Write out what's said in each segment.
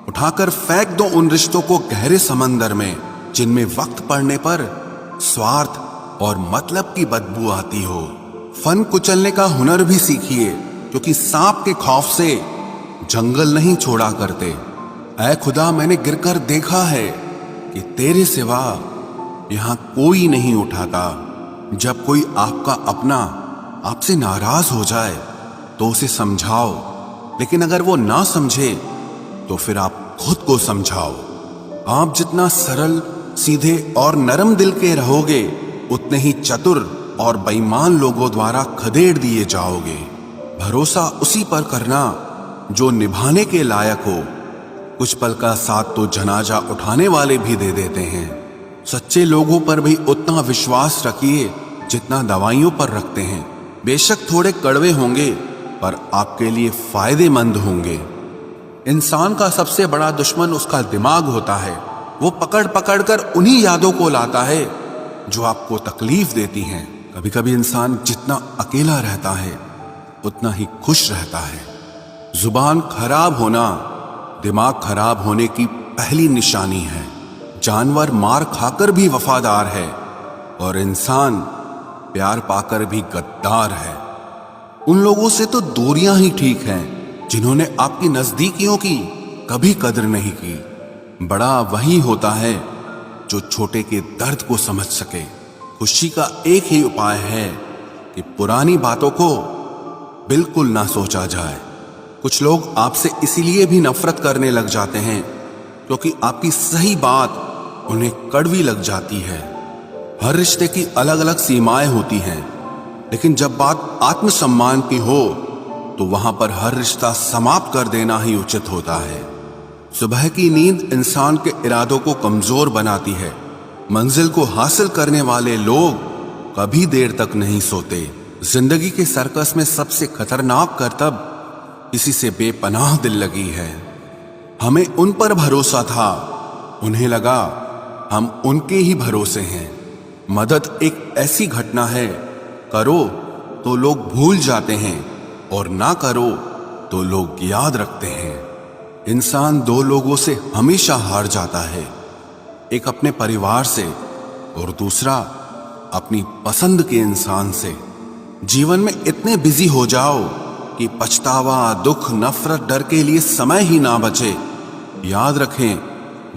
उठाकर फेंक दो उन रिश्तों को गहरे समंदर में जिनमें वक्त पड़ने पर स्वार्थ और मतलब की बदबू आती हो। फन कुचलने का हुनर भी सीखिए, क्योंकि सांप के खौफ से जंगल नहीं छोड़ा करते। ऐ खुदा, मैंने गिरकर देखा है कि तेरे सिवा यहां कोई नहीं उठाता। जब कोई आपका अपना आपसे नाराज हो जाए तो उसे समझाओ, लेकिन अगर वो ना समझे तो फिर आप खुद को समझाओ। आप जितना सरल, सीधे और नरम दिल के रहोगे, उतने ही चतुर और बेईमान लोगों द्वारा खदेड़ दिए जाओगे। भरोसा उसी पर करना जो निभाने के लायक हो। कुछ पल का साथ तो जनाजा उठाने वाले भी दे देते हैं। सच्चे लोगों पर भी उतना विश्वास रखिए जितना दवाइयों पर रखते हैं। बेशक थोड़े कड़वे होंगे, पर आपके लिए फायदेमंद होंगे। इंसान का सबसे बड़ा दुश्मन उसका दिमाग होता है। वो पकड़ पकड़ कर उन्हीं यादों को लाता है जो आपको तकलीफ देती हैं। कभी कभी इंसान जितना अकेला रहता है उतना ही खुश रहता है। जुबान खराब होना दिमाग खराब होने की पहली निशानी है। जानवर मार खाकर भी वफादार है और इंसान प्यार पाकर भी गद्दार है। उन लोगों से तो दूरियां ही ठीक हैं जिन्होंने आपकी नजदीकियों की कभी कदर नहीं की। बड़ा वही होता है जो छोटे के दर्द को समझ सके। खुशी का एक ही उपाय है कि पुरानी बातों को बिल्कुल ना सोचा जाए। कुछ लोग आपसे इसीलिए भी नफरत करने लग जाते हैं क्योंकि आपकी सही बात उन्हें कड़वी लग जाती है। हर रिश्ते की अलग अलग सीमाएं होती हैं, लेकिन जब बात आत्मसम्मान की हो तो वहां पर हर रिश्ता समाप्त कर देना ही उचित होता है। सुबह की नींद इंसान के इरादों को कमजोर बनाती है। मंजिल को हासिल करने वाले लोग कभी देर तक नहीं सोते। जिंदगी के सर्कस में सबसे खतरनाक करतब किसी से बेपनाह दिल लगी है। हमें उन पर भरोसा था, उन्हें लगा हम उनके ही भरोसे हैं। मदद एक ऐसी घटना है, करो तो लोग भूल जाते हैं और ना करो तो लोग याद रखते हैं। इंसान दो लोगों से हमेशा हार जाता है, एक अपने परिवार से और दूसरा अपनी पसंद के इंसान से। जीवन में इतने बिजी हो जाओ कि पछतावा, दुख, नफरत, डर के लिए समय ही ना बचे। याद रखें,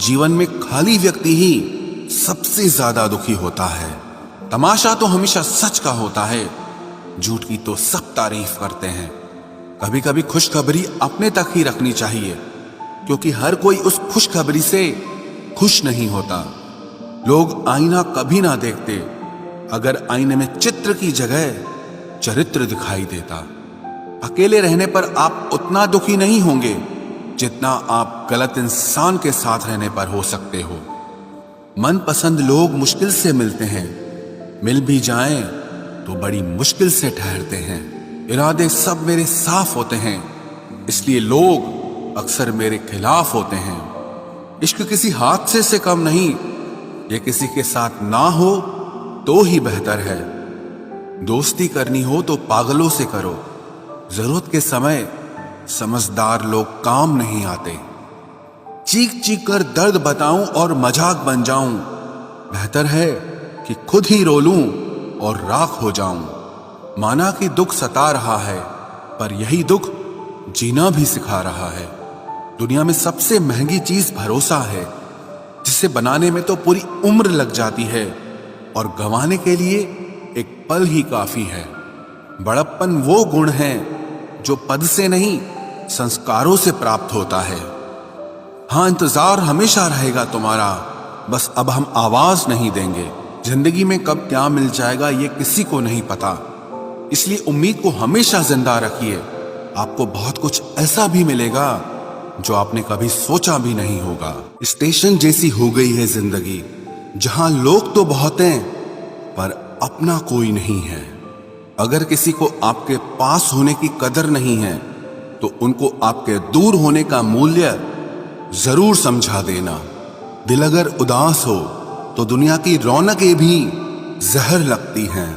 जीवन में खाली व्यक्ति ही सबसे ज्यादा दुखी होता है। तमाशा तो हमेशा सच का होता है, झूठ की तो सब तारीफ करते हैं। कभी कभी खुशखबरी अपने तक ही रखनी चाहिए, क्योंकि हर कोई उस खुशखबरी से खुश नहीं होता। लोग आईना कभी ना देखते अगर आईने में चित्र की जगह चरित्र दिखाई देता। अकेले रहने पर आप उतना दुखी नहीं होंगे जितना आप गलत इंसान के साथ रहने पर हो सकते हो। मनपसंद लोग मुश्किल से मिलते हैं, मिल भी जाएं तो बड़ी मुश्किल से ठहरते हैं। इरादे सब मेरे साफ होते हैं, इसलिए लोग अक्सर मेरे खिलाफ होते हैं। इश्क किसी हादसे से कम नहीं, ये किसी के साथ ना हो तो ही बेहतर है। दोस्ती करनी हो तो पागलों से करो, जरूरत के समय समझदार लोग काम नहीं आते। चीख चीख कर दर्द बताऊं और मजाक बन जाऊं, बेहतर है कि खुद ही रो लूं और राख हो जाऊं। माना कि दुख सता रहा है, पर यही दुख जीना भी सिखा रहा है। दुनिया में सबसे महंगी चीज भरोसा है, जिसे बनाने में तो पूरी उम्र लग जाती है और गंवाने के लिए एक पल ही काफी है। बड़प्पन वो गुण है जो पद से नहीं, संस्कारों से प्राप्त होता है। हाँ, इंतजार हमेशा रहेगा तुम्हारा, बस अब हम आवाज नहीं देंगे। जिंदगी में कब क्या मिल जाएगा ये किसी को नहीं पता, इसलिए उम्मीद को हमेशा जिंदा रखिए। आपको बहुत कुछ ऐसा भी मिलेगा जो आपने कभी सोचा भी नहीं होगा। स्टेशन जैसी हो गई है जिंदगी, जहां लोग तो बहुत हैं पर अपना कोई नहीं है। अगर किसी को आपके पास होने की कदर नहीं है तो उनको आपके दूर होने का मूल्य जरूर समझा देना। दिल अगर उदास हो तो दुनिया की रौनकें भी जहर लगती हैं।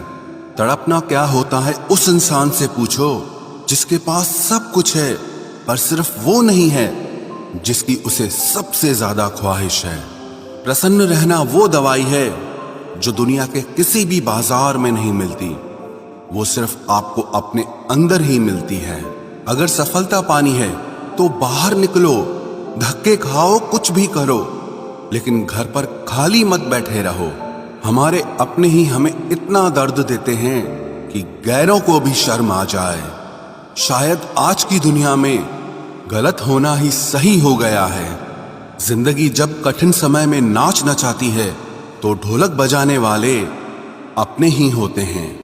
तड़पना क्या होता है उस इंसान से पूछो जिसके पास सब कुछ है पर सिर्फ वो नहीं है जिसकी उसे सबसे ज्यादा ख्वाहिश है। प्रसन्न रहना वो दवाई है जो दुनिया के किसी भी बाजार में नहीं मिलती, वो सिर्फ आपको अपने अंदर ही मिलती है। अगर सफलता पानी है तो बाहर निकलो, धक्के खाओ, कुछ भी करो, लेकिन घर पर खाली मत बैठे रहो। हमारे अपने ही हमें इतना दर्द देते हैं कि गैरों को भी शर्म आ जाए। शायद आज की दुनिया में गलत होना ही सही हो गया है। जिंदगी जब कठिन समय में नाच नचाती है तो ढोलक बजाने वाले अपने ही होते हैं।